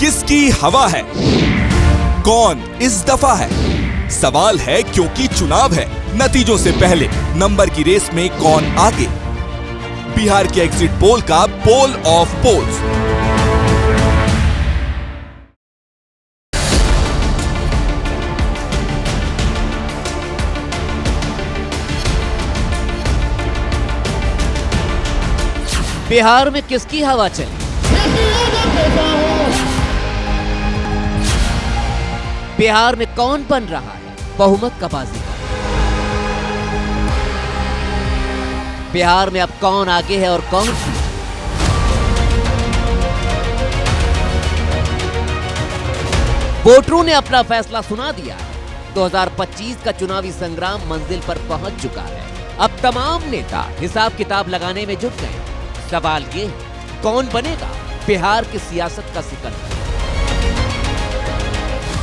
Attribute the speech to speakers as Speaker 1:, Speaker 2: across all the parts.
Speaker 1: किसकी हवा है, कौन इस दफा है। सवाल है क्योंकि चुनाव है, नतीजों से पहले नंबर की रेस में कौन आगे। बिहार के एग्जिट पोल का पोल ऑफ पोल्स।
Speaker 2: बिहार में किसकी हवा चली? बिहार में कौन बन रहा है बहुमत का बाजीगर? बिहार में अब कौन आगे है और कौन पीछे? वोटरों ने अपना फैसला सुना दिया है। 2025 का चुनावी संग्राम मंजिल पर पहुंच चुका है। अब तमाम नेता हिसाब किताब लगाने में जुट गए। सवाल ये, कौन बनेगा बिहार की सियासत का सिकंदर?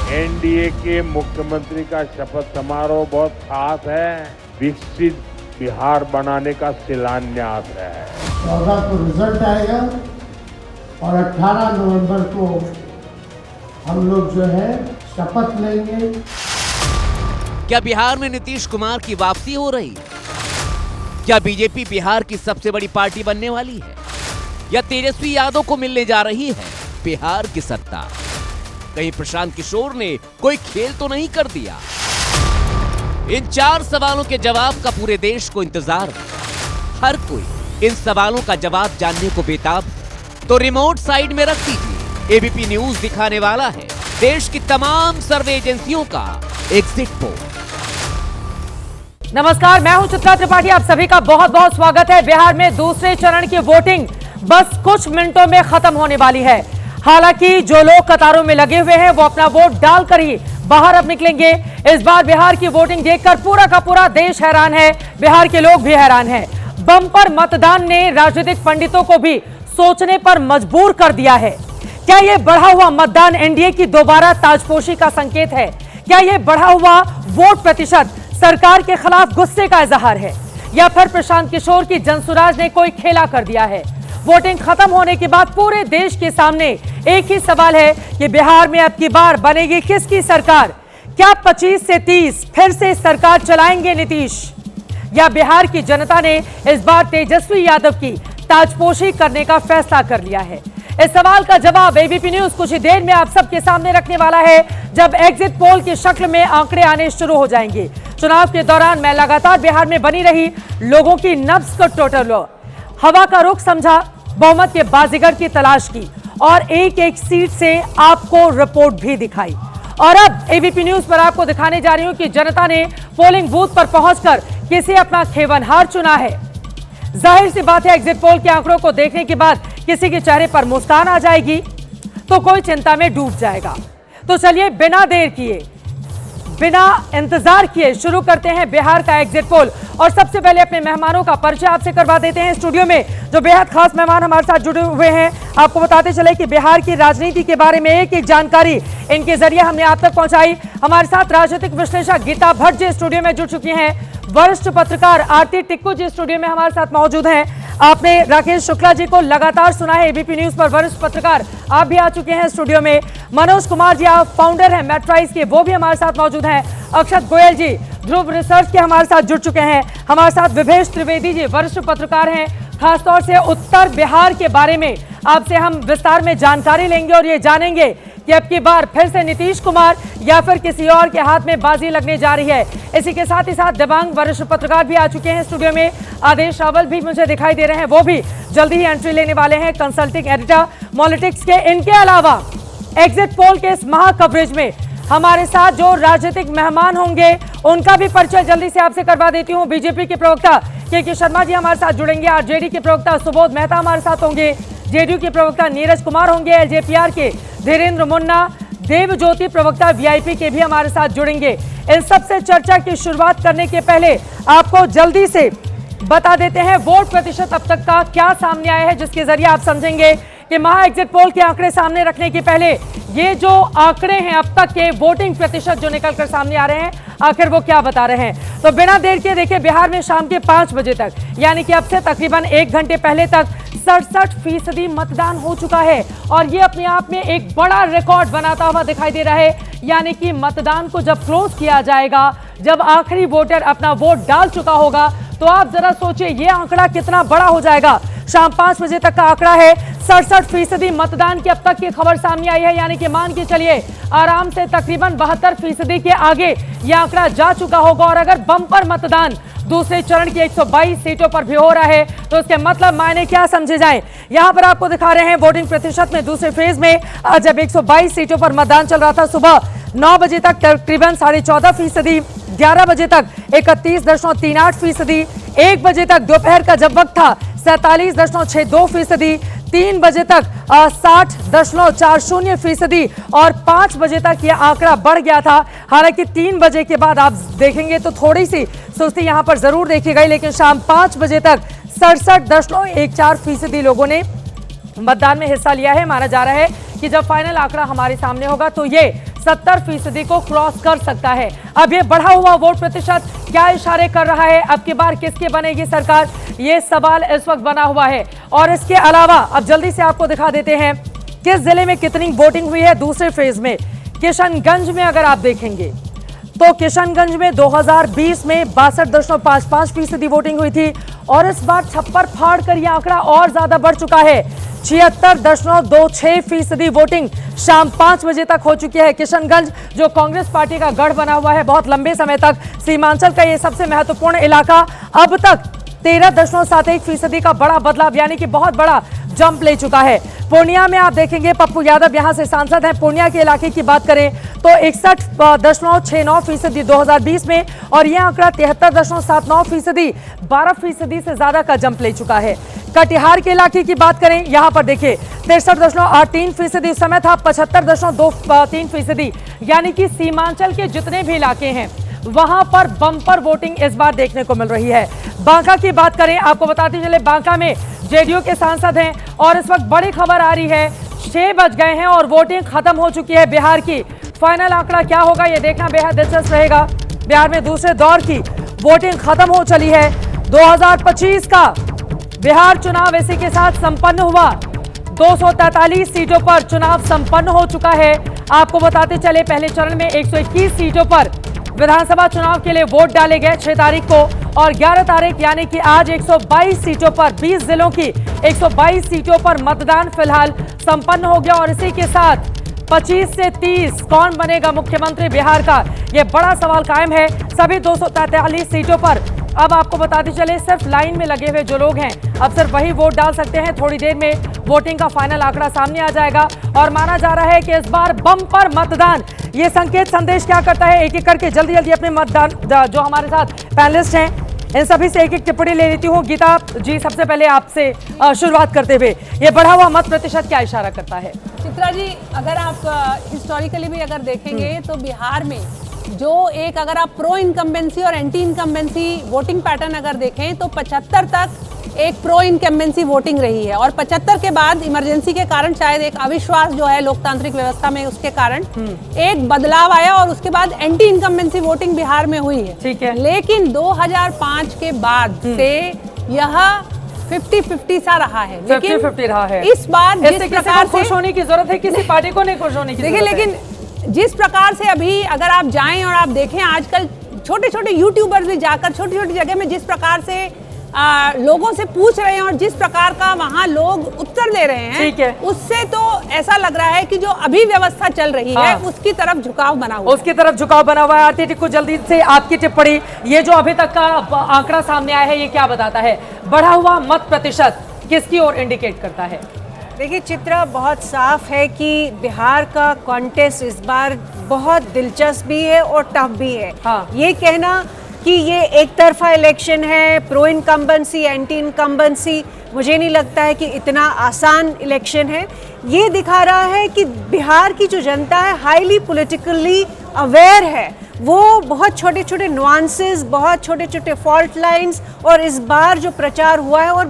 Speaker 3: एनडीए के मुख्यमंत्री का शपथ समारोह बहुत खास है। विकसित बिहार बनाने का शिलान्यास है।
Speaker 4: 14 को रिजल्ट आएगा और 18 नवंबर को हम लोग जो है शपथ लेंगे।
Speaker 2: क्या बिहार में नीतीश कुमार की वापसी हो रही है? क्या बीजेपी बिहार की सबसे बड़ी पार्टी बनने वाली है, या तेजस्वी यादव को मिलने जा रही है बिहार की सत्ता? कहीं प्रशांत किशोर ने कोई खेल तो नहीं कर दिया? इन 4 सवालों के जवाब का पूरे देश को इंतजार है। हर कोई इन सवालों का जवाब जानने को बेताब है। तो रिमोट साइड में रख दीजिए, एबीपी न्यूज दिखाने वाला है देश की तमाम सर्वे एजेंसियों का एग्जिट पोल।
Speaker 5: नमस्कार, मैं हूं चित्रा त्रिपाठी। आप सभी का बहुत बहुत स्वागत है। बिहार में दूसरे चरण की वोटिंग बस कुछ मिनटों में खत्म होने वाली है। हालांकि जो लोग कतारों में लगे हुए हैं वो अपना वोट डालकर ही बाहर अब निकलेंगे। इस बार बिहार की वोटिंग देखकर पूरा का पूरा देश हैरान है, बिहार के लोग भी हैरान हैं। बम्पर मतदान ने राजनीतिक पंडितों को भी सोचने पर मजबूर कर दिया है। क्या यह बढ़ा हुआ मतदान एनडीए की दोबारा ताजपोशी का संकेत है? क्या यह बढ़ा हुआ वोट प्रतिशत सरकार के खिलाफ गुस्से का इजहार है, या फिर प्रशांत किशोर की जनसुराज ने कोई खेला कर दिया है? वोटिंग खत्म होने के बाद पूरे देश के सामने एक ही सवाल है कि बिहार में अब की बार बनेगी किसकी सरकार? क्या 25 से 30 फिर से सरकार चलाएंगे नीतीश, या बिहार की जनता ने इस बार तेजस्वी यादव की ताजपोशी करने का फैसला कर लिया है? इस सवाल का जवाब एबीपी न्यूज कुछ ही देर में आप सबके सामने रखने वाला है, जब एग्जिट पोल की शक्ल में आंकड़े आने शुरू हो जाएंगे। चुनाव के दौरान मैं लगातार बिहार में बनी रही, लोगों की नब्ज को टोटल हवा का रुख समझा, बहुमत के बाजीगर की तलाश की और एक एक सीट से आपको रिपोर्ट भी दिखाई। और अब एबीपी न्यूज पर आपको दिखाने जा रही हूं कि जनता ने पोलिंग बूथ पर पहुंचकर किसे अपना खेवनहार चुना है। जाहिर सी बात है, एग्जिट पोल के आंकड़ों को देखने के बाद किसी के चेहरे पर मुस्कान आ जाएगी तो कोई चिंता में डूब जाएगा। तो चलिए बिना देर किए, बिना इंतजार किए शुरू करते हैं बिहार का एग्जिट पोल। और सबसे पहले अपने मेहमानों का परिचय आपसे करवा देते हैं। स्टूडियो में जो बेहद खास मेहमान हमारे साथ जुड़े हुए हैं, आपको बताते चले कि बिहार की राजनीति के बारे में एक एक जानकारी इनके जरिए हमने आप तक पहुंचाई। हमारे साथ राजनीतिक विश्लेषक गीता भट्ट जी स्टूडियो में जुड़ चुकी हैं। वरिष्ठ पत्रकार आरती टिक्कू जी स्टूडियो में हमारे साथ मौजूद हैं। आपने राकेश शुक्ला जी को लगातार सुना है एबीपी न्यूज पर, वरिष्ठ पत्रकार आप भी आ चुके हैं स्टूडियो में। मनोज कुमार जी आप फाउंडर हैं मैट्राइज के, वो भी हमारे साथ मौजूद हैं। अक्षत गोयल जी ध्रुव रिसर्च के हमारे साथ जुड़ चुके हैं। हमारे साथ विभेश त्रिवेदी जी वरिष्ठ पत्रकार हैं। खासतौर से उत्तर बिहार के बारे में आपसे हम विस्तार में जानकारी लेंगे और ये जानेंगे कि अब की बार फिर से नीतीश कुमार या फिर किसी और के हाथ में बाजी लगने जा रही है। इसी के साथ ही साथ दिव्यांग वरिष्ठ पत्रकार भी आ चुके हैं स्टूडियो में। आदेश रावल भी मुझे दिखाई दे रहे हैं, वो भी जल्दी ही एंट्री लेने वाले हैं, कंसल्टिंग एडिटर पॉलिटिक्स के। इनके अलावा एग्जिट पोल के इस महा कवरेज में हमारे साथ जो राजनीतिक मेहमान होंगे उनका भी परिचय जल्दी से आपसे करवा देती हूँ। बीजेपी के प्रवक्ता के शर्मा जी हमारे साथ जुड़ेंगे। आरजेडी के प्रवक्ता सुबोध मेहता हमारे साथ होंगे। जेडीयू के प्रवक्ता नीरज कुमार होंगे। एलजेपीआर के धीरेन्द्र मुन्ना, देव ज्योति प्रवक्ता वीआईपी के भी हमारे साथ जुड़ेंगे। इन सबसे चर्चा की शुरुआत करने के पहले आपको जल्दी से बता देते हैं वोट प्रतिशत अब तक का क्या सामने आया है, जिसके जरिए आप समझेंगे कि महा एग्जिट पोल के आंकड़े सामने रखने के पहले ये जो आंकड़े हैं अब तक के वोटिंग प्रतिशत जो निकलकर सामने आ रहे हैं, आखिर वो क्या बता रहे हैं। तो बिना देर के देखिए, बिहार में शाम के 5 बजे तक, यानी कि अब से तकरीबन 1 घंटे पहले तक 67% मतदान हो चुका है और ये अपने आप में एक बड़ा रिकॉर्ड बनाता हुआ दिखाई दे रहा है। यानी कि मतदान को जब क्लोज किया जाएगा, जब आखिरी वोटर अपना वोट डाल चुका होगा, तो आप जरा सोचिए ये आंकड़ा कितना बड़ा हो जाएगा। शाम 5 बजे तक का आंकड़ा है 67% मतदान की अब तक की खबर सामने आई है, यानी कि मान के चलिए आराम से तकरीबन 72% के आगे यह आंकड़ा जा चुका होगा। और अगर बम्पर मतदान दूसरे चरण की 122 सीटों पर भी हो रहा है तो उसके मतलब मायने क्या समझे जाएं। यहां पर आपको दिखा रहे हैं वोटिंग प्रतिशत में दूसरे फेज में जब 122 सीटों पर मतदान चल रहा था, सुबह 9 बजे तक तकरीबन 14.5%, 11 बजे तक 31.38%, 1 बजे तक दोपहर का जब वक्त था 47.62%, 3 बजे तक 60.40% और 5 बजे तक यह आंकड़ा बढ़ गया था। हालांकि 3 बजे के बाद आप देखेंगे तो थोड़ी सी सुस्ती यहां पर जरूर देखी गई, लेकिन शाम 5 बजे तक 67.14% लोगों ने मतदान में हिस्सा लिया है। माना जा रहा है कि जब फाइनल आंकड़ा हमारे सामने होगा तो ये 70% को क्रॉस कर सकता है। अब ये बढ़ा हुआ वोट प्रतिशत क्या इशारे कर रहा है, अब की बार किसकी बनेगी सरकार, ये सवाल इस वक्त बना हुआ है। और इसके अलावा अब जल्दी से आपको दिखा देते हैं किस जिले में कितनी वोटिंग हुई है दूसरे फेज में। किशनगंज में अगर आप देखेंगे तो किशनगंज में 2020 में 62.55% वोटिंग हुई थी और इस बार छप्पर फाड़ कर यह आंकड़ा और ज्यादा बढ़ चुका है। 76.26% वोटिंग शाम 5 बजे तक हो चुकी है। किशनगंज जो कांग्रेस पार्टी का गढ़ बना हुआ है बहुत लंबे समय तक, सीमांचल का ये सबसे महत्वपूर्ण इलाका, अब तक 13.71% का बड़ा बदलाव यानी कि बहुत बड़ा जंप ले चुका है। पूर्णिया में आप देखेंगे पप्पू यादव यहां से सांसद हैं, पूर्णिया के इलाके की बात करें तो 61.69% 2020 में और यह आंकड़ा 73.79%, 12% से ज्यादा का जंप ले चुका है। कटिहार के इलाके की बात करें, यहां पर देखिए 63.83% उस समय था, 75.23%, यानी कि सीमांचल के जितने भी इलाके हैं वहां पर बम्पर वोटिंग इस बार देखने को मिल रही है। बांका की बात करें, आपको बताते चले बांका में जेडीयू के सांसद हैं और इस वक्त बड़ी खबर आ रही है 6 बज गए हैं और वोटिंग खत्म हो चुकी है बिहार की। फाइनल आंकड़ा क्या होगा ये देखना बेहद दिलचस्प रहेगा। बिहार में दूसरे दौर की वोटिंग खत्म हो चली है। 2025 का बिहार चुनाव इसी के साथ संपन्न हुआ। 243 सीटों पर चुनाव संपन्न हो चुका है। आपको बताते चले पहले चरण में 121 सीटों पर विधानसभा चुनाव के लिए वोट डाले गए 6 तारीख को और 11 तारीख यानी कि आज 122 सीटों पर 20 जिलों की 122 सीटों पर मतदान फिलहाल संपन्न हो गया। और इसी के साथ 25 से 30 कौन बनेगा मुख्यमंत्री बिहार का, यह बड़ा सवाल कायम है। सभी 243 सीटों पर अब आपको बताते चले सिर्फ लाइन में लगे हुए जो लोग हैं अब सिर्फ वही वोट डाल सकते हैं। थोड़ी देर में वोटिंग का फाइनल आंकड़ा सामने आ जाएगा और माना जा रहा है कि इस बार बम्पर मतदान। ये संकेत संदेश क्या करता है, एक एक करके जल्दी जल्दी अपने मतदान जो हमारे साथ पैनलिस्ट हैं इन सभी से एक एक टिप्पणी ले लेती हूँ। गीता जी, सबसे पहले आपसे शुरुआत करते हुए, ये बढ़ा हुआ मत प्रतिशत क्या इशारा करता है?
Speaker 6: चित्रा जी, अगर आप हिस्टोरिकली भी अगर देखेंगे तो बिहार में जो एक अगर आप प्रो इनकम्बेंसी और एंटी इनकम्बेंसी वोटिंग पैटर्न अगर देखें तो 75 तक एक प्रो इनकम्बेंसी वोटिंग रही है और 75 के बाद इमरजेंसी के कारण शायद एक अविश्वास जो है लोकतांत्रिक व्यवस्था में उसके कारण एक बदलाव आया और उसके बाद एंटी इनकम्बेंसी वोटिंग बिहार में हुई है।
Speaker 5: ठीक है, लेकिन
Speaker 6: 2005 के बाद से यह 50-50 सा रहा है, लेकिन
Speaker 5: 50-50 रहा है।
Speaker 6: इस बार जिस प्रकार से
Speaker 5: खुश होने की जरूरत है, किसी पार्टी को नहीं खुश होने की
Speaker 6: देखिए, लेकिन जिस प्रकार से अभी अगर आप जाएं और आप देखें आजकल छोटे छोटे यूट्यूबर्स भी जाकर छोटी छोटी जगह में जिस प्रकार से लोगों से पूछ रहे हैं और जिस प्रकार का वहां लोग उत्तर दे रहे हैं,
Speaker 5: ठीक है,
Speaker 6: उससे तो ऐसा लग रहा है कि जो अभी व्यवस्था चल रही है उसकी तरफ झुकाव बना हुआ
Speaker 5: उसकी तरफ झुकाव बना हुआ है। आरती टिक्कू, जल्दी से आपकी टिप्पणी, ये जो अभी तक का आंकड़ा सामने आया है ये क्या बताता है? बढ़ा हुआ मत प्रतिशत किसकी ओर इंडिकेट करता है?
Speaker 7: देखिए चित्रा, बहुत साफ है कि बिहार का कॉन्टेस्ट इस बार बहुत दिलचस्प भी है और टफ भी है। ये कहना कि ये एक तरफा इलेक्शन है, प्रो इनकम्बेंसी एंटी इनकम्बेंसी, मुझे नहीं लगता है कि इतना आसान इलेक्शन है। ये दिखा रहा है कि बिहार की जो जनता है हाईली पॉलिटिकली अवेयर है, वो बहुत छोटे छोटे नुआंसेस, बहुत छोटे छोटे फॉल्ट लाइंस और इस बार जो प्रचार हुआ है और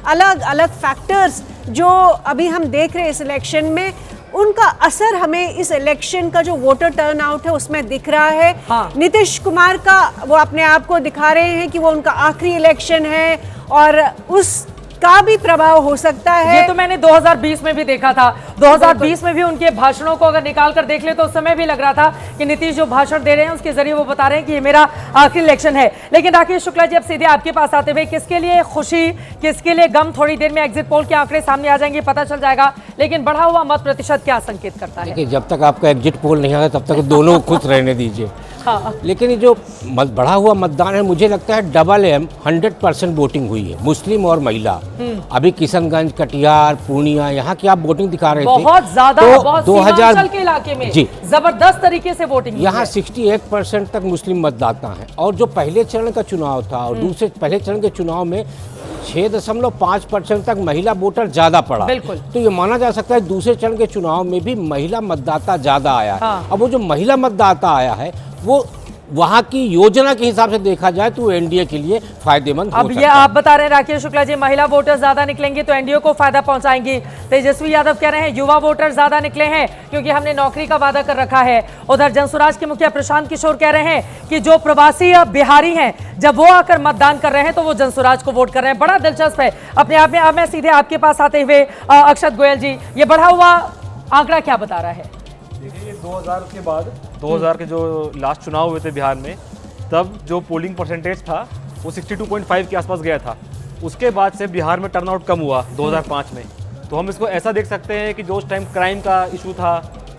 Speaker 7: अलग अलग फैक्टर्स जो अभी हम देख रहे हैं इस इलेक्शन में, उनका असर हमें इस इलेक्शन का जो वोटर टर्नआउट है उसमें दिख रहा है।
Speaker 5: हाँ।
Speaker 7: नीतीश कुमार का वो अपने आप को दिखा रहे हैं कि वो उनका आखिरी इलेक्शन है और उस का भी प्रभाव हो सकता है।
Speaker 5: ये तो मैंने 2020 में भी देखा था। 2020 में भी उनके भाषणों को अगर निकाल कर देख ले तो उस समय भी लग रहा था कि नीतीश जो भाषण दे रहे हैं उसके जरिए वो बता रहे हैं कि ये मेरा आखिरी इलेक्शन है। लेकिन राकेश शुक्ला जी, अब सीधे आपके पास आते हुए, किसके लिए खुशी, किसके लिए गम? थोड़ी देर में एग्जिट पोल के आंकड़े सामने आ जाएंगे, पता चल जाएगा, लेकिन बढ़ा हुआ मत प्रतिशत क्या संकेत करता है?
Speaker 8: देखिए, जब तक आपका एग्जिट पोल नहीं आया तब तक दोनों खुश रहने दीजिए।
Speaker 5: हाँ।
Speaker 8: लेकिन ये जो बढ़ा हुआ मतदान है, मुझे लगता है डबल एम 100% वोटिंग हुई है, मुस्लिम और महिला। अभी किशनगंज, कटिहार, पूर्णिया, यहाँ की आप वोटिंग दिखा रहे थे
Speaker 5: बहुत ज्यादा,
Speaker 8: तो
Speaker 5: बहुत
Speaker 8: 2000
Speaker 5: सीमांचल के इलाके में
Speaker 8: जी
Speaker 5: जबरदस्त तरीके से वोटिंग।
Speaker 8: यहाँ 61% तक मुस्लिम मतदाता हैं। और जो पहले चरण का चुनाव था और दूसरे पहले चरण के चुनाव में 6.5% तक महिला वोटर ज्यादा पड़ा।
Speaker 5: बिल्कुल।
Speaker 8: तो ये माना जा सकता है दूसरे चरण के चुनाव में भी महिला मतदाता ज्यादा आया है।
Speaker 5: हाँ।
Speaker 8: अब वो जो महिला मतदाता आया है वो वहाँ की योजना के हिसाब से देखा जाए तो एनडीए के लिए फायदेमंद हो
Speaker 5: अब
Speaker 8: सकता
Speaker 5: ये
Speaker 8: है।
Speaker 5: आप बता रहे हैं राकेश शुक्ला जी, महिला वोटर ज्यादा निकलेंगे तो एनडीए को फायदा पहुंचाएंगी। तेजस्वी यादव कह रहे हैं युवा वोटर ज्यादा निकले हैं क्योंकि हमने नौकरी का वादा कर रखा है। उधर जनसुराज के मुखिया प्रशांत किशोर कह रहे हैं कि जो प्रवासी बिहारी हैं, जब वो आकर मतदान कर रहे हैं तो वो जनसुराज को वोट कर रहे हैं। बड़ा दिलचस्प है अपने आप में। अब मैं सीधे आपके पास आते हुए अक्षत गोयल जी, ये बढ़ा हुआ आंकड़ा क्या बता रहा है?
Speaker 9: देखिए, 2000 के बाद 2000 के जो लास्ट चुनाव हुए थे बिहार में, तब जो पोलिंग परसेंटेज था वो 62.5 के आसपास गया था। उसके बाद से बिहार में टर्नआउट कम हुआ 2005 में। तो हम इसको ऐसा देख सकते हैं कि जो उस टाइम क्राइम का इशू था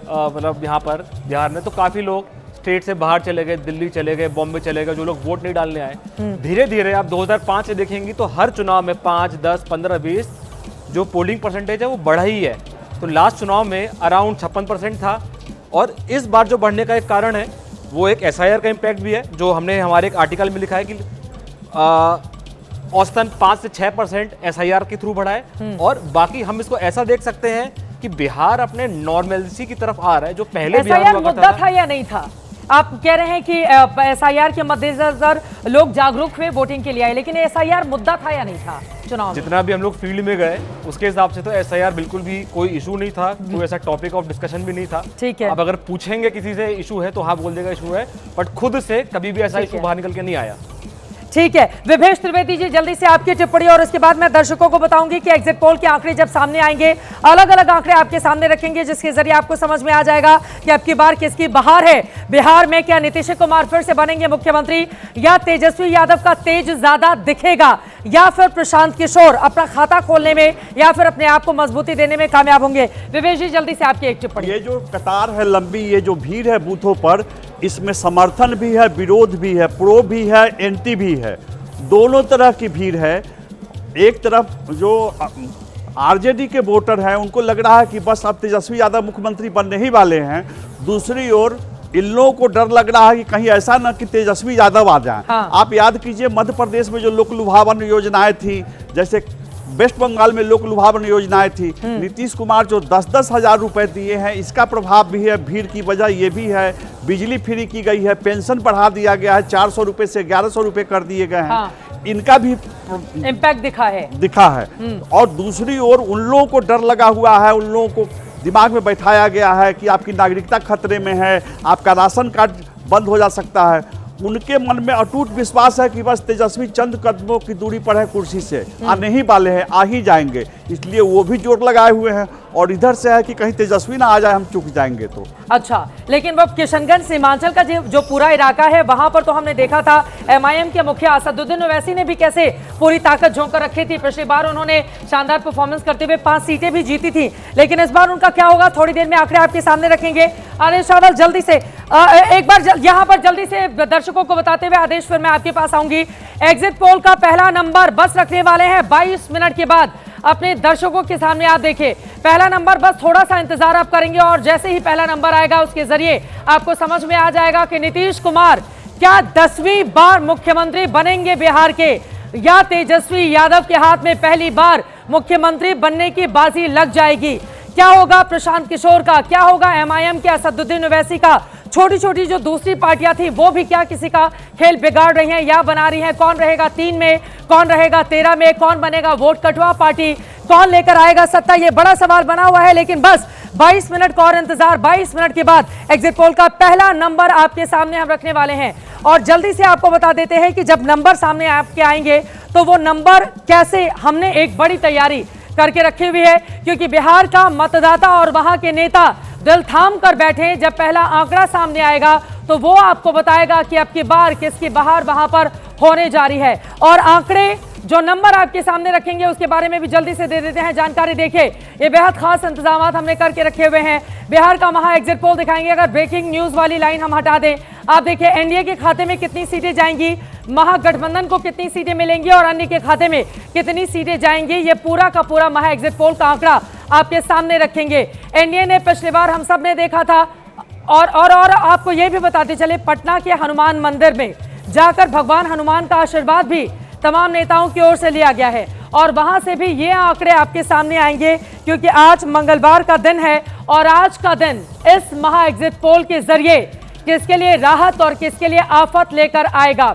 Speaker 9: मतलब यहाँ पर बिहार में, तो काफ़ी लोग स्टेट से बाहर चले गए, दिल्ली चले गए, बॉम्बे चले गए, जो लोग वोट नहीं डालने आए। धीरे धीरे आप 2005 से देखेंगी तो हर चुनाव में 5, 10, 15, 20 जो पोलिंग परसेंटेज है वो बढ़ा ही है। तो लास्ट चुनाव में अराउंड 56% था। और इस बार जो बढ़ने का एक कारण है वो एक एसआईआर का इम्पैक्ट भी है, जो हमने हमारे एक आर्टिकल में लिखा है कि औसतन 5 से 6% एसआईआर के थ्रू बढ़ा है। और बाकी हम इसको ऐसा देख सकते हैं कि बिहार अपने नॉर्मलिटी की तरफ आ रहा है, जो पहले बिहार में
Speaker 5: मुद्दा था या नहीं था? आप कह रहे हैं कि एसआईआर के मद्देनजर लोग जागरूक हुए, वोटिंग के लिए आए, लेकिन एसआईआर मुद्दा था या नहीं था चुनाव में?
Speaker 9: जितना भी हम लोग फील्ड में गए उसके हिसाब से तो एसआईआर बिल्कुल भी कोई इशू नहीं था, कोई ऐसा टॉपिक ऑफ डिस्कशन भी नहीं था।
Speaker 5: ठीक है।
Speaker 9: अब अगर पूछेंगे किसी से इशू है तो हाँ बोल देगा इशू है, बट खुद से कभी भी ऐसा इशू बाहर निकल के नहीं आया।
Speaker 5: ठीक है, विभेश त्रिवेदी जी, जल्दी से आपकी टिप्पणी और उसके बाद मैं दर्शकों को बताऊंगी कि एग्जिट पोल के आंकड़े जब सामने आएंगे, अलग अलग आंकड़े आपके सामने रखेंगे जिसके जरिए आपको समझ में आ जाएगा कि अब की बार किसकी बहार है। बिहार में क्या नीतीश कुमार फिर से बनेंगे मुख्यमंत्री, या तेजस्वी यादव का तेज ज्यादा दिखेगा, या फिर प्रशांत किशोर अपना खाता खोलने में या फिर अपने आप को मजबूती देने में कामयाब होंगे? विवेश जी, जल्दी से आपकी एक टिप्पणी।
Speaker 10: ये जो कतार है लंबी, ये जो भीड़ है बूथों पर, इसमें समर्थन भी है, विरोध भी है, प्रो भी है, एंटी भी है, दोनों तरह की भीड़ है। एक तरफ जो आरजेडी के वोटर हैं उनको लग रहा है कि बस अब तेजस्वी यादव मुख्यमंत्री बनने ही वाले हैं। दूसरी ओर इन लोगों को डर लग रहा है कि कहीं ऐसा ना कि तेजस्वी यादव आ जाएं।
Speaker 5: हाँ।
Speaker 10: आप याद कीजिए मध्य प्रदेश में जो लोक लुभावन योजनाएं थी, जैसे वेस्ट बंगाल में लोक लुभावन योजनाएं थी, नीतीश कुमार जो 10-10 हजार रुपए दिए हैं, इसका प्रभाव भी है। भीड़ की वजह ये भी है, बिजली फ्री की गई है, पेंशन बढ़ा दिया गया है, 400 रुपए से 1100 रुपए कर दिए गए हैं।
Speaker 5: हाँ।
Speaker 10: इनका भी
Speaker 5: इम्पैक्ट दिखा है।
Speaker 10: और दूसरी ओर उन लोगों को डर लगा हुआ है, उन लोगों को दिमाग में बैठाया गया है कि आपकी नागरिकता खतरे में है, आपका राशन कार्ड बंद हो जा सकता है। उनके मन में अटूट विश्वास है कि बस तेजस्वी चंद कदमों की दूरी पर है कुर्सी से, आने ही वाले हैं, आ ही जाएंगे, इसलिए वो भी जोर लगाए हुए हैं। और इधर से है कि कहीं तेजस्वी ना आ जाए, हम चूक जाएंगे तो।
Speaker 5: अच्छा, लेकिन वो किशनगंज सीमांचल का जो पूरा इलाका है वहां पर तो हमने देखा था एमआईएम के मुखिया असदुद्दीन ओवैसी ने भी कैसे पूरी ताकत झोंक कर रखी थी। पिछली बार उन्होंने शानदार परफॉर्मेंस करते हुए 5 सीटें भी जीती थी, लेकिन इस बार उनका क्या होगा, थोड़ी देर में आंकड़े आपके सामने रखेंगे। आदेश रावल, जल्दी से एक बार यहाँ पर जल्दी से दर्शकों को बताते हुए, आदेश फिर मैं आपके पास आऊंगी। एग्जिट पोल का पहला नंबर बस रखने वाले हैं 22 मिनट के बाद अपने दर्शकों के सामने। आप देखिए, पहला नंबर, बस थोड़ा सा इंतजार आप करेंगे और जैसे ही पहला नंबर आएगा उसके जरिए आपको समझ में आ जाएगा कि नीतीश कुमार क्या 10वीं बार मुख्यमंत्री बनेंगे बिहार के, या तेजस्वी यादव के हाथ में पहली बार मुख्यमंत्री बनने की बाजी लग जाएगी। क्या होगा प्रशांत किशोर का, क्या होगा MIM के असदुद्दीन ओवैसी का, छोटी छोटी जो दूसरी पार्टियां थी वो भी क्या किसी का खेल बिगाड़ रही हैं या बना रही हैं। कौन रहेगा 3 में, कौन रहेगा 13 में, कौन बनेगा वोट कटवा पार्टी, कौन लेकर आएगा सत्ता, ये बड़ा सवाल बना हुआ है। लेकिन बस 22 मिनट का और इंतजार, 22 मिनट के बाद एग्जिट पोल का पहला नंबर आपके सामने हम रखने वाले हैं। और जल्दी से आपको बता देते हैं कि जब नंबर सामने आपके आएंगे तो वो नंबर कैसे, हमने एक बड़ी तैयारी करके रखी हुई है, क्योंकि बिहार का मतदाता और वहां के नेता दिल थाम कर बैठे। जब पहला आंकड़ा सामने आएगा तो वो आपको बताएगा कि अब की बार किसकी बहार वहां पर होने जा रही है। और आंकड़े जो नंबर आपके सामने रखेंगे उसके बारे में भी जल्दी से दे देते हैं जानकारी। देखिए ये बेहद खास इंतजाम हमने करके रखे हुए हैं। बिहार का महा एग्जिट पोल दिखाएंगे। अगर ब्रेकिंग न्यूज वाली लाइन हम हटा दें, आप देखिए एनडीए के खाते में कितनी सीटें जाएंगी, महागठबंधन को कितनी सीटें मिलेंगी और अन्य के खाते में कितनी सीटें जाएंगी, ये पूरा का पूरा महा एग्जिट पोल का आंकड़ा आपके सामने रखेंगे। एनडीए ने पिछली बार हम सब ने देखा था और आपको ये भी बताते चले, पटना के हनुमान मंदिर में जाकर भगवान हनुमान का आशीर्वाद भी तमाम नेताओं की ओर से लिया गया है और वहां से भी ये आंकड़े आपके सामने आएंगे, क्योंकि आज मंगलवार का दिन है और आज का दिन इस महा एग्जिट पोल के जरिए किसके लिए राहत और किसके लिए आफत लेकर आएगा।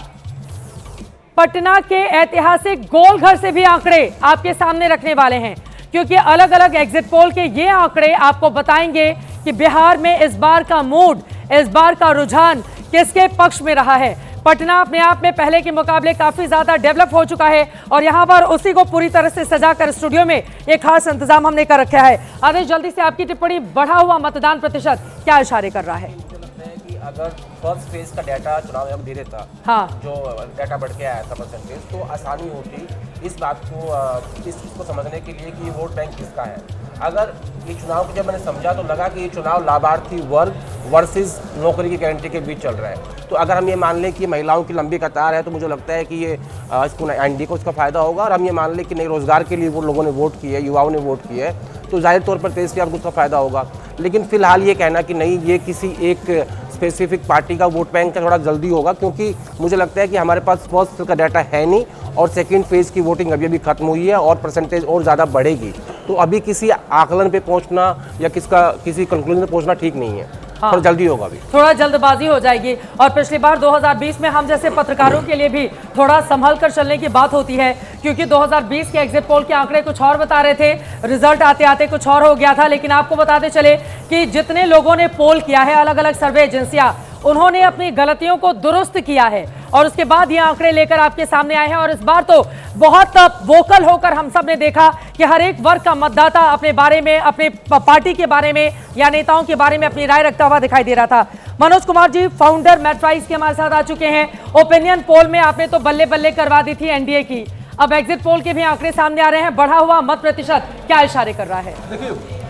Speaker 5: पटना के ऐतिहासिक गोलघर से भी आंकड़े आपके सामने रखने वाले हैं, क्योंकि अलग अलग एग्जिट पोल के ये आंकड़े आपको बताएंगे कि बिहार में इस बार का मूड, इस बार का रुझान किसके पक्ष में रहा है। पटना अपने आप में पहले के मुकाबले काफी ज्यादा डेवलप हो चुका है और यहाँ पर उसी को पूरी तरह से सजाकर स्टूडियो में एक खास इंतजाम हमने कर रखा है। आदेश, जल्दी से आपकी टिप्पणी, बढ़ा हुआ मतदान प्रतिशत क्या इशारे कर रहा है?
Speaker 11: अगर फर्स्ट फेज का डाटा चुनाव आयोग दे देता,
Speaker 5: हाँ,
Speaker 11: जो डाटा बढ़ के आया था परसेंटेज, तो आसानी होती इस बात को, इस चीज़ को समझने के लिए कि ये वोट बैंक किसका है। अगर ये चुनाव को जब मैंने समझा तो लगा कि ये चुनाव लाभार्थी वर्ग वर्सेस नौकरी की गारंटी के बीच चल रहा है। तो अगर हम ये मान लें कि महिलाओं की लंबी कतार है तो मुझे लगता है कि ये इसको एनडीए को इसका फायदा होगा। और हम ये मान लें कि नई रोजगार के लिए वो लोगों ने वोट किया है, युवाओं ने वोट किया है, तो जाहिर तौर पर तेज यादव को उसका फायदा होगा। लेकिन फिलहाल ये कहना कि नहीं ये किसी एक स्पेसिफिक पार्टी का वोट बैंक का थोड़ा जल्दी होगा, क्योंकि मुझे लगता है कि हमारे पास फर्स्ट फेज का डाटा है नहीं और सेकंड फेज की वोटिंग अभी अभी खत्म हुई है और परसेंटेज और ज़्यादा बढ़ेगी। तो अभी किसी आकलन पे पहुंचना या किसी कंक्लूजन पे पहुंचना ठीक नहीं है। हाँ, थोड़ा जल्दी होगा, अभी
Speaker 5: थोड़ा जल्दबाजी हो जाएगी। और पिछली बार 2020 में हम जैसे पत्रकारों के लिए भी थोड़ा संभल कर चलने की बात होती है, क्योंकि 2020 के एग्जिट पोल के आंकड़े कुछ और बता रहे थे, रिजल्ट आते आते कुछ और हो गया था। लेकिन आपको बताते चले कि जितने लोगों ने पोल किया है, अलग अलग सर्वे एजेंसियां, उन्होंने अपनी गलतियों को दुरुस्त किया है और उसके बाद ये आंकड़े लेकर आपके सामने आए हैं। और इस बार तो बहुत वोकल होकर हम सब ने देखा कि हर एक वर्ग का मतदाता अपने बारे में, अपने पार्टी के बारे में या नेताओं के बारे में अपनी राय रखता हुआ दिखाई दे रहा था। मनोज कुमार जी, फाउंडर मैट्राइज के हमारे साथ आ चुके हैं। ओपिनियन पोल में आपने तो बल्ले बल्ले करवा दी थी एनडीए की, अब एग्जिट पोल के भी आंकड़े सामने आ रहे हैं। बढ़ा हुआ मत प्रतिशत क्या इशारे कर रहा है?
Speaker 12: देखिए,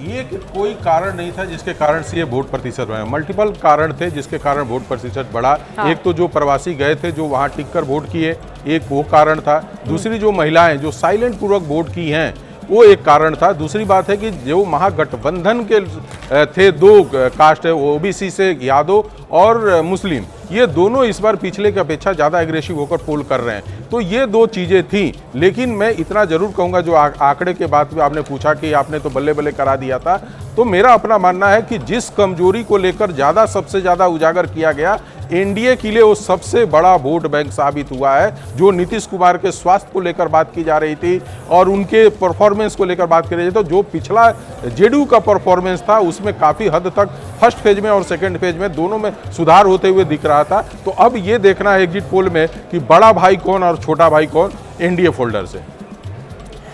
Speaker 12: ये कोई कारण नहीं था जिसके कारण से ये वोट प्रतिशत बढ़ा। मल्टीपल कारण थे जिसके कारण वोट प्रतिशत बढ़ा। हाँ। एक तो जो प्रवासी गए थे, जो वहाँ टिक कर वोट किए, एक वो कारण था। दूसरी जो महिलाएं जो साइलेंट पूर्वक वोट की हैं, वो एक कारण था। दूसरी बात है कि जो महागठबंधन के थे दो कास्ट है, ओबीसी से यादव और मुस्लिम, ये दोनों इस बार पिछले की अपेक्षा ज़्यादा एग्रेसिव होकर पोल कर रहे हैं। तो ये दो चीज़ें थी। लेकिन मैं इतना जरूर कहूँगा, जो आंकड़े के बाद आपने पूछा कि आपने तो बल्ले बल्ले करा दिया था, तो मेरा अपना मानना है कि जिस कमजोरी को लेकर सबसे ज़्यादा उजागर किया गया, एनडीए के लिए वो सबसे बड़ा वोट बैंक साबित हुआ है। जो नीतीश कुमार के स्वास्थ्य को लेकर बात की जा रही थी और उनके परफॉर्मेंस को लेकर बात की रही थी, तो जो पिछला जेडीयू का परफॉर्मेंस था उसमें काफ़ी हद तक फर्स्ट फेज में और सेकेंड फेज में दोनों में सुधार होते हुए दिख रहा था। तो अब ये देखना है एग्जिट पोल में कि बड़ा भाई कौन और छोटा भाई कौन एनडीए फोल्डर से।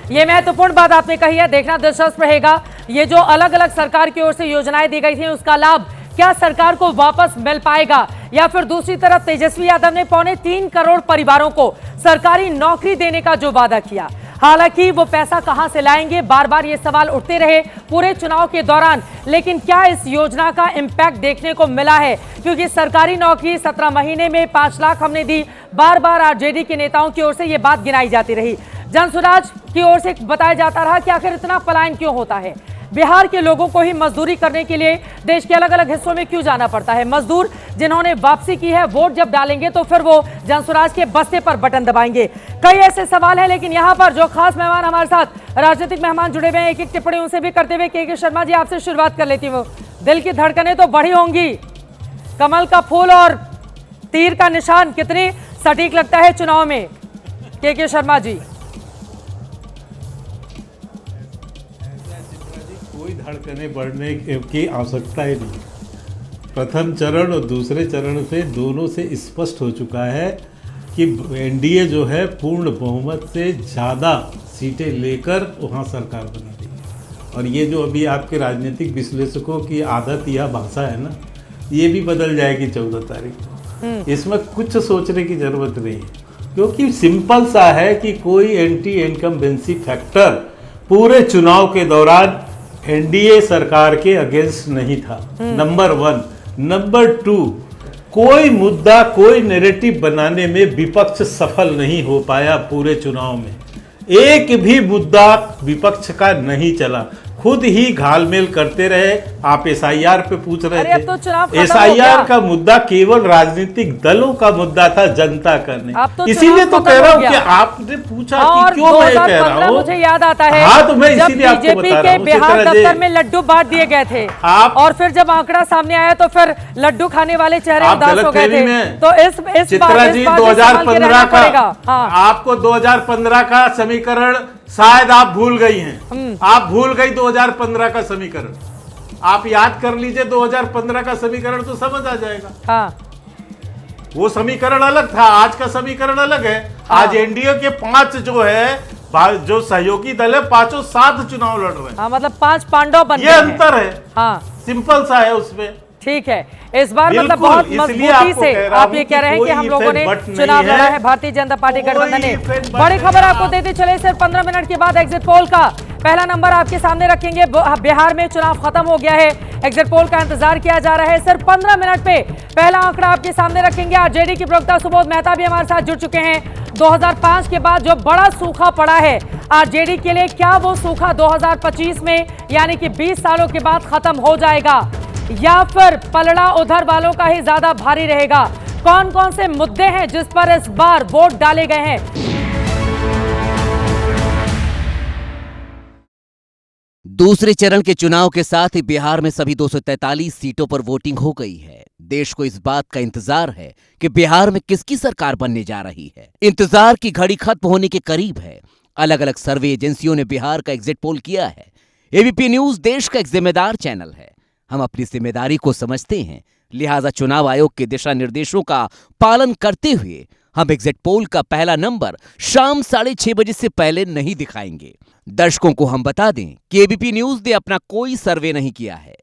Speaker 5: ये महत्वपूर्ण बात आपने कही है, देखना दिलचस्प रहेगा। ये जो अलग अलग सरकार की ओर से योजनाएं दी गई थी, उसका लाभ क्या सरकार को वापस मिल पाएगा, या फिर दूसरी तरफ तेजस्वी यादव ने 3.25 करोड़ परिवारों को सरकारी नौकरी देने का जो वादा किया, हालांकि वो पैसा कहां से लाएंगे, बार बार ये सवाल उठते रहे पूरे चुनाव के दौरान। लेकिन क्या इस योजना का इम्पैक्ट देखने को मिला है? क्योंकि सरकारी नौकरी 17 महीने में 5 लाख हमने दी, बार बार आरजेडी के नेताओं की ओर से ये बात गिनाई जाती रही। जनसुराज की ओर से बताया जाता रहा कि आखिर इतना पलायन क्यों होता है। बिहार के लोगों को ही मजदूरी करने के लिए देश के अलग अलग हिस्सों में क्यों जाना पड़ता है? मजदूर जिन्होंने वापसी की है, वोट जब डालेंगे तो फिर वो जनसुराज के बस्ते पर बटन दबाएंगे। कई ऐसे सवाल हैं, लेकिन यहाँ पर जो खास मेहमान हमारे साथ राजनीतिक मेहमान जुड़े हुए हैं, एक एक टिप्पणी उनसे भी करते हुए के शर्मा जी आपसे शुरुआत कर लेती हूँ। दिल की धड़कनें तो बढ़ी होंगी, कमल का फूल और तीर का निशान कितनी सटीक लगता है चुनाव में, के शर्मा जी?
Speaker 13: कोई धड़कने बढ़ने की आवश्यकता ही नहीं। प्रथम चरण और दूसरे चरण से दोनों से स्पष्ट हो चुका है कि एनडीए जो है पूर्ण बहुमत से ज़्यादा सीटें लेकर वहाँ सरकार बना रही है। और ये जो अभी आपके राजनीतिक विश्लेषकों की आदत या भाषा है ना, ये भी बदल जाएगी 14 तारीख को। इसमें कुछ सोचने की जरूरत नहीं है, क्योंकि सिंपल सा है कि कोई एंटी इनकम्बेंसी फैक्टर पूरे चुनाव के दौरान एनडीए सरकार के अगेंस्ट नहीं था, नंबर 1। नंबर 2, कोई मुद्दा, कोई नैरेटिव बनाने में विपक्ष सफल नहीं हो पाया पूरे चुनाव में। एक भी मुद्दा विपक्ष का नहीं चला, खुद ही घालमेल करते रहे। आप एसआईआर पे पूछ रहे थे,
Speaker 5: तो
Speaker 13: एसआईआर का मुद्दा केवल राजनीतिक दलों का मुद्दा था, जनता का नहीं। इसीलिए तो कह रहा हूँ कि आपने पूछा कि क्यों मैं कह रहा हूँ,
Speaker 5: मुझे याद आता है
Speaker 13: हाँ, तो मैं इसीलिए आपको बता रहा हूँ।
Speaker 5: के बिहार दफ्तर में लड्डू बांट दिए गए थे और फिर जब आंकड़ा सामने आया तो फिर लड्डू खाने वाले चेहरे उदास हो गए थे। तो इस
Speaker 13: चित्रा जी 2015 का, आपको 2015 का समीकरण शायद आप भूल गई हैं। आप भूल गई 2015 का समीकरण। आप याद कर लीजिए 2015 का समीकरण तो समझ आ जाएगा।
Speaker 5: हाँ।
Speaker 13: वो समीकरण अलग था, आज का समीकरण अलग है। आज एनडीए के 5 जो है, जो सहयोगी दल है, 5 साथ चुनाव लड़ रहे हैं।
Speaker 5: हाँ, मतलब 5 पांडव बन
Speaker 13: ये अंतर है।
Speaker 5: हाँ,
Speaker 13: सिंपल सा है उसमें।
Speaker 5: ठीक है, इस बार मतलब बहुत मजबूती से आप ये कह रहे हैं कि हम लोगों ने चुनाव लड़ा है, भारतीय जनता पार्टी गठबंधन ने। बड़ी खबर आपको देते चले, सिर्फ 15 मिनट के बाद एग्जिट पोल का पहला नंबर आपके सामने रखेंगे। बिहार में चुनाव खत्म हो गया है, एग्जिट पोल का इंतजार किया जा रहा है। सिर्फ 15 मिनट पे पहला आंकड़ा आपके सामने रखेंगे। आरजेडी की प्रवक्ता सुबोध मेहता भी हमारे साथ जुड़ चुके हैं। 2005 के बाद जो बड़ा सूखा पड़ा है आरजेडी के लिए, क्या वो सूखा 2025 में यानी कि 20 सालों के बाद खत्म हो जाएगा या फिर पलड़ा उधर वालों का ही ज्यादा भारी रहेगा? कौन कौन से मुद्दे हैं जिस पर इस बार वोट डाले गए हैं?
Speaker 2: दूसरे चरण के चुनाव के साथ ही बिहार में सभी 243 सीटों पर वोटिंग हो गई है। देश को इस बात का इंतजार है कि बिहार में किसकी सरकार बनने जा रही है। इंतजार की घड़ी खत्म होने के करीब है। अलग अलग सर्वे एजेंसियों ने बिहार का एग्जिट पोल किया है। एबीपी न्यूज देश का एक जिम्मेदार चैनल है। हम अपनी जिम्मेदारी को समझते हैं, लिहाजा चुनाव आयोग के दिशा निर्देशों का पालन करते हुए हम एग्जिट पोल का पहला नंबर शाम 6:30 बजे से पहले नहीं दिखाएंगे। दर्शकों को हम बता दें कि एबीपी न्यूज ने अपना कोई सर्वे नहीं किया है।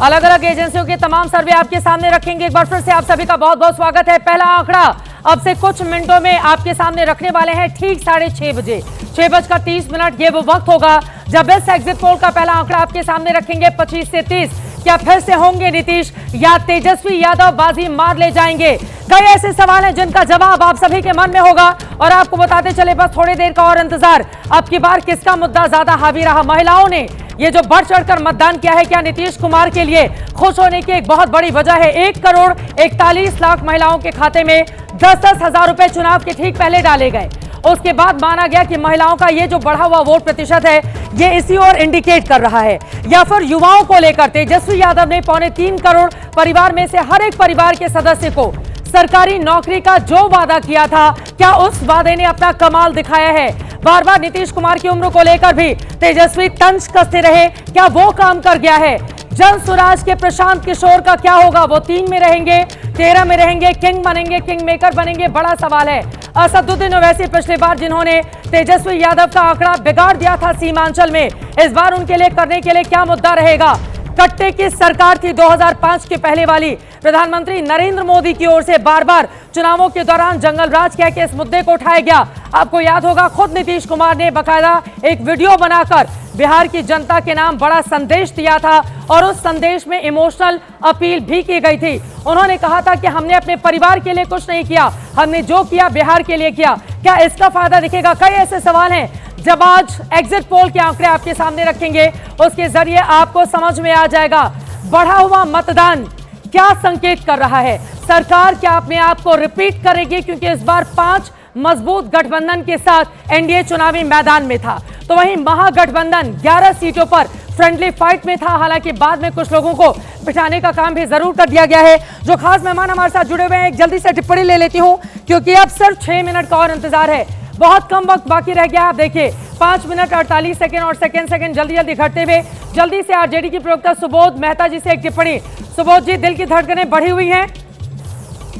Speaker 5: अलग अलग एजेंसियों के तमाम सर्वे आपके सामने रखेंगे। एक बार फिर से आप सभी का बहुत बहुत स्वागत है। पहला आंकड़ा अब से कुछ मिनटों में आपके सामने रखने वाले हैं, ठीक 6:30 बजे, 6:30। ये वो वक्त होगा जब इस एग्जिट पोल का पहला आंकड़ा आपके सामने रखेंगे। 25 से 30 क्या फिर से होंगे नीतीश या तेजस्वी यादव बाजी मार ले जाएंगे? कई ऐसे सवाल हैं जिनका जवाब आप सभी के मन में होगा और आपको बताते चले, बस थोड़ी देर का और इंतजार। अब की बार किसका मुद्दा ज्यादा हावी रहा? महिलाओं ने ये जो बढ़ चढ़कर मतदान किया है, क्या नीतीश कुमार के लिए खुश होने की एक बहुत बड़ी वजह है? 1,41,00,000 महिलाओं के खाते में 10-10 हजार रुपए चुनाव के ठीक पहले डाले गए। उसके बाद माना गया कि महिलाओं का ये जो बढ़ा हुआ वोट प्रतिशत है, ये इसी ओर इंडिकेट कर रहा है। या फिर युवाओं को लेकर तेजस्वी यादव ने 3.25 करोड़ परिवार में से हर एक परिवार के सदस्य को सरकारी नौकरी का जो वादा किया था, क्या उस वादे ने अपना कमाल दिखाया है? बार बार नीतीश कुमार की उम्र को लेकर भी तेजस्वी तंज कसते रहे, क्या वो काम कर गया है? जन सुराज के प्रशांत किशोर का क्या होगा? वो 3 में रहेंगे, 13 में रहेंगे, किंग बनेंगे, किंग मेकर बनेंगे? बड़ा सवाल है। असदुद्दीन ओवैसी पिछली बार जिन्होंने तेजस्वी यादव का आंकड़ा बिगाड़ दिया था सीमांचल में, इस बार उनके लिए करने के लिए क्या मुद्दा रहेगा? कट्टे की सरकार थी 2005 के पहले वाली। प्रधानमंत्री नरेंद्र मोदी की ओर से बार बार चुनावों के दौरान जंगल राज कह के इस मुद्दे को उठाया गया। आपको याद होगा, खुद नीतीश कुमार ने बकायदा एक वीडियो बनाकर बिहार की जनता के नाम बड़ा संदेश दिया था और उस संदेश में इमोशनल अपील भी की गई थी। उन्होंने कहा था कि हमने अपने परिवार के लिए कुछ नहीं किया, हमने जो किया बिहार के लिए किया। क्या इसका फायदा दिखेगा? कई ऐसे सवाल हैं जब आज एग्जिट पोल के आंकड़े आपके सामने रखेंगे, उसके जरिए आपको समझ में आ जाएगा बढ़ा हुआ मतदान क्या संकेत कर रहा है। सरकार क्या अपने आप को रिपीट करेगी, क्योंकि इस बार 5 मजबूत गठबंधन के साथ एनडीए चुनावी मैदान में था, तो वहीं महागठबंधन 11 सीटों पर फ्रेंडली फाइट में था। हालांकि बाद में कुछ लोगों को बिठाने का काम भी जरूर कर दिया गया है। जो खास मेहमान हमारे साथ जुड़े हुए हैं, एक जल्दी से टिप्पणी ले लेती हूं, क्योंकि अब सिर्फ 6 मिनट का और इंतजार है, बहुत कम वक्त बाकी रह गया। आप देखिए 5 मिनट 48 सेकंड और सेकंड जल्दी जल्दी घटते हुए। जल्दी से आरजेडी की प्रवक्ता सुबोध मेहता जी से एक टिप्पणी। सुबोध जी, दिल की धड़कनें बढ़ी हुई हैं?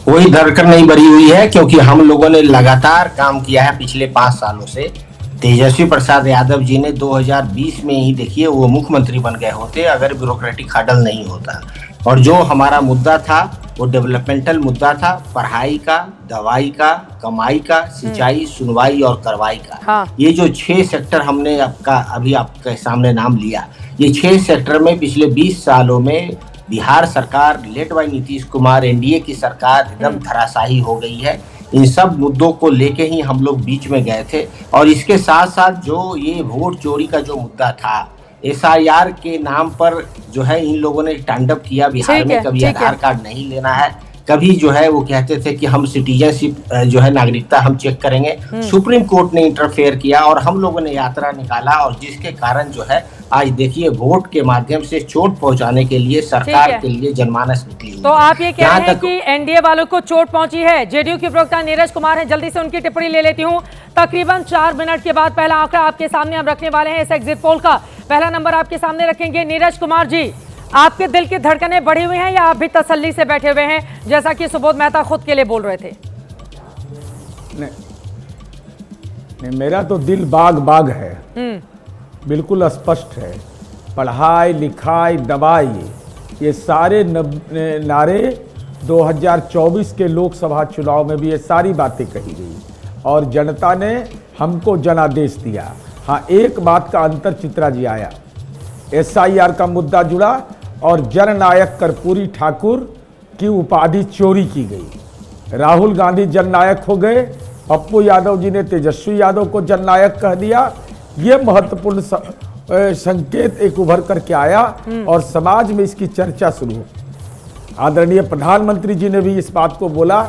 Speaker 14: कोई धड़कन नहीं बढ़ी हुई है, क्योंकि हम लोगों ने लगातार काम किया है पिछले 5 सालों से। तेजस्वी प्रसाद यादव जी ने 2020 में ही देखिए वो मुख्यमंत्री बन गए होते अगर ब्यूरोक्रेटिक हडल नहीं होता। और जो हमारा मुद्दा था वो डेवलपमेंटल मुद्दा था, पढ़ाई का, दवाई का, कमाई का, सिंचाई, सुनवाई और कार्रवाई का। हाँ। ये जो 6 सेक्टर हमने अभी आपके सामने नाम लिया, ये 6 सेक्टर में पिछले 20 सालों में बिहार सरकार led by Nitish Kumar, NDA की सरकार एकदम धराशायी हो गई है। इन सब मुद्दों को लेके ही हम लोग बीच में गए थे। और इसके साथ साथ जो ये वोट चोरी का जो मुद्दा था, एसआईआर के नाम पर जो है इन लोगों ने तांडव किया बिहार में। कभी आधार कार्ड नहीं लेना है, कभी जो है वो कहते थे कि हम सिटीजनशिप जो है नागरिकता हम चेक करेंगे। सुप्रीम कोर्ट ने इंटरफेयर किया और हम लोगों ने यात्रा निकाला, और जिसके कारण जो है आज देखिए वोट के माध्यम से चोट पहुंचाने के लिए सरकार के लिए जनमानस निकली हुई।
Speaker 5: तो आप ये कह रहे हैं कि एनडीए वालों को चोट पहुंची है। जेडीयू के प्रवक्ता नीरज कुमार हैं, जल्दी से उनकी टिप्पणी ले लेती हूं। तकरीबन 4 मिनट के बाद पहला आंकड़ा आपके सामने हम रखने वाले हैं। इस एग्जिट पोल का पहला नंबर आपके सामने रखेंगे। नीरज कुमार जी, आपके दिल की धड़कनें बढ़ी हुई हैं या आप भी तसल्ली से बैठे हुए हैं, जैसा कि सुबोध मेहता खुद के लिए बोल रहे थे?
Speaker 15: नहीं, मेरा तो दिल बाग बाग है, बिल्कुल स्पष्ट है। पढ़ाई लिखाई दवाई, ये सारे नारे 2024 के लोकसभा चुनाव में भी ये सारी बातें कही गई और जनता ने हमको जनादेश दिया। हाँ, एक बात का अंतर चित्रा जी आया, एसआईआर का मुद्दा जुड़ा और जननायक कर्पूरी ठाकुर की उपाधि चोरी की गई। राहुल गांधी जननायक हो गए, पप्पू यादव जी ने तेजस्वी यादव को जननायक कह दिया। ये महत्वपूर्ण संकेत एक उभर करके आया और समाज में इसकी चर्चा शुरू हो। आदरणीय प्रधानमंत्री जी ने भी इस बात को बोला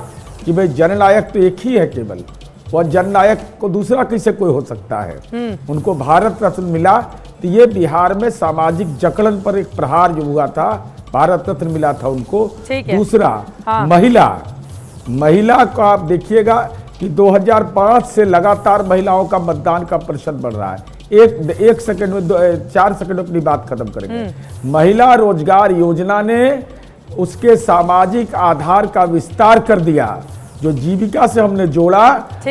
Speaker 15: कि भाई जननायक तो एक ही है केवल, वह जननायक को दूसरा कैसे कोई हो सकता है। उनको भारत रत्न मिला, तो ये बिहार में सामाजिक जकड़न पर एक प्रहार जो हुआ था, भारत रत्न मिला था उनको। दूसरा, हाँ। महिला को आप देखिएगा कि 2005 से लगातार महिलाओं का मतदान का प्रतिशत बढ़ रहा है। एक सेकंड में 4 सेकंड में अपनी बात खत्म करेंगे। महिला रोजगार योजना ने उसके सामाजिक आधार का विस्तार कर दिया, जो जीविका से हमने जोड़ा।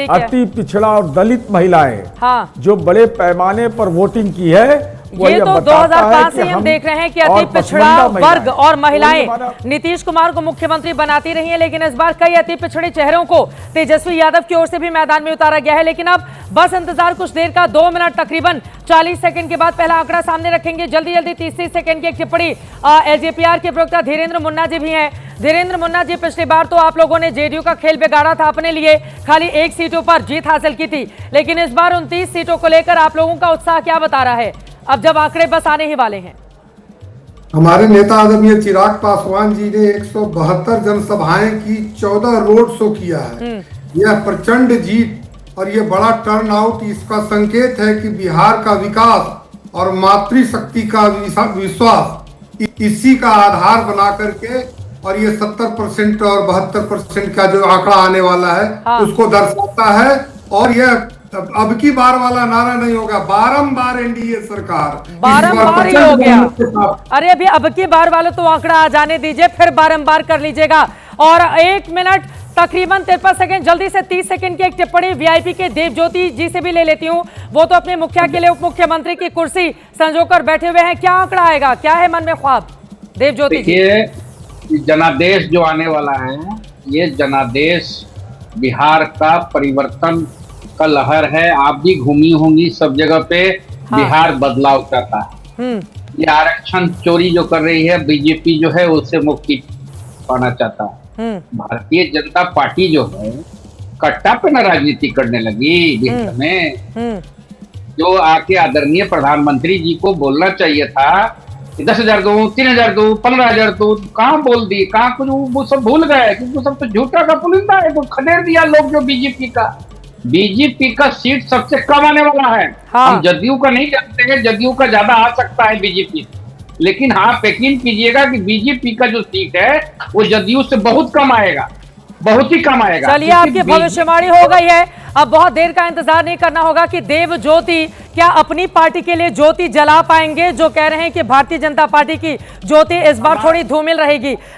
Speaker 15: अति पिछड़ा और दलित महिलाएं, हाँ। जो बड़े पैमाने पर वोटिंग की है,
Speaker 5: ये तो 2005 से हम देख रहे हैं कि अति पिछड़ा वर्ग और महिलाएं नीतीश कुमार को मुख्यमंत्री बनाती रही हैं, लेकिन इस बार कई अति पिछड़े चेहरों को तेजस्वी यादव की ओर से भी मैदान में उतारा गया है। लेकिन अब बस इंतजार कुछ देर का, 2 मिनट तकरीबन 40 सेकंड के बाद पहला आंकड़ा सामने रखेंगे। जल्दी जल्दी 30 सेकंड की एक टिप्पणी। एलजेपीआर के प्रवक्ता धीरेन्द्र मुन्ना जी भी हैं। धीरेन्द्र मुन्ना जी, पिछली बार तो आप लोगों ने जेडीयू का खेल बिगाड़ा था, अपने लिए खाली 1 सीटों पर जीत हासिल की थी, लेकिन इस बार 29 सीटों को लेकर आप लोगों का उत्साह क्या बता रहा है, अब जब आंकड़े बस आने ही वाले हैं?
Speaker 16: हमारे नेता आदरणीय चिराग पासवान जी ने 172 जनसभाएं की, 14 रोड शो किया है। यह प्रचंड जीत और ये बड़ा टर्न आउट इसका संकेत है कि बिहार का विकास और मातृशक्ति का विश्वास इसी का आधार बना करके, और ये 70% और 72% का जो आंकड़ा आने वाला है, हाँ। उसको दर्शाता है। और यह अब की बार वाला नारा नहीं होगा, बारंबार एनडीए सरकार,
Speaker 5: बारंबार ही हो गया। अरे अभी अब की बार वालों तो आंकड़ा आ जाने दीजिए, फिर बारंबार कर लीजिएगा। और 1 मिनट तकरीबन 53 सेकंड, जल्दी से 30 सेकंड की एक टिप्पणी वीआईपी के देवज्योति जी से भी ले लेती हूँ। वो तो अपने मुखिया के लिए उप मुख्यमंत्री की कुर्सी संजोकर बैठे हुए हैं, क्या आंकड़ा आएगा, क्या है मन में ख्वाब? देवज्योति जी,
Speaker 17: जनादेश जो आने वाला है, ये जनादेश बिहार का परिवर्तन का लहर है। आप भी घूमी होंगी सब जगह पे, हाँ। बिहार बदलाव चाहता है। ये आरक्षण चोरी जो कर रही है बीजेपी जो है, उससे मुक्ति पाना चाहता है। भारतीय जनता पार्टी जो है कट्टा पे न राजनीति करने लगी बिहार में। जो आके आदरणीय प्रधानमंत्री जी को बोलना चाहिए था कि 10,000 दो, 3,000 दो, 15,000 दो, कहाँ बोल दी, कहाँ कुछ वो सब भूल गए, क्योंकि वो सब तो झूठा का पुलिंदा है, तो खदेड़ दिया लोग जो बीजेपी का सीट सबसे कम आने वाला है। हम जदयू का नहीं जानते हैं, जदयू का ज्यादा आ सकता है बीजेपी, लेकिन हाँ यकीन कीजिएगा कि बीजेपी का जो सीट है वो जदयू से बहुत कम आएगा, बहुत ही कम आएगा।
Speaker 5: चलिए, आपकी भविष्यवाणी हो गई है, अब बहुत देर का इंतजार नहीं करना होगा कि देव ज्योति क्या अपनी पार्टी के लिए ज्योति जला पाएंगे। जो कह रहे हैं कि भारतीय जनता पार्टी की ज्योति इस बार थोड़ी धूमिल रहेगी।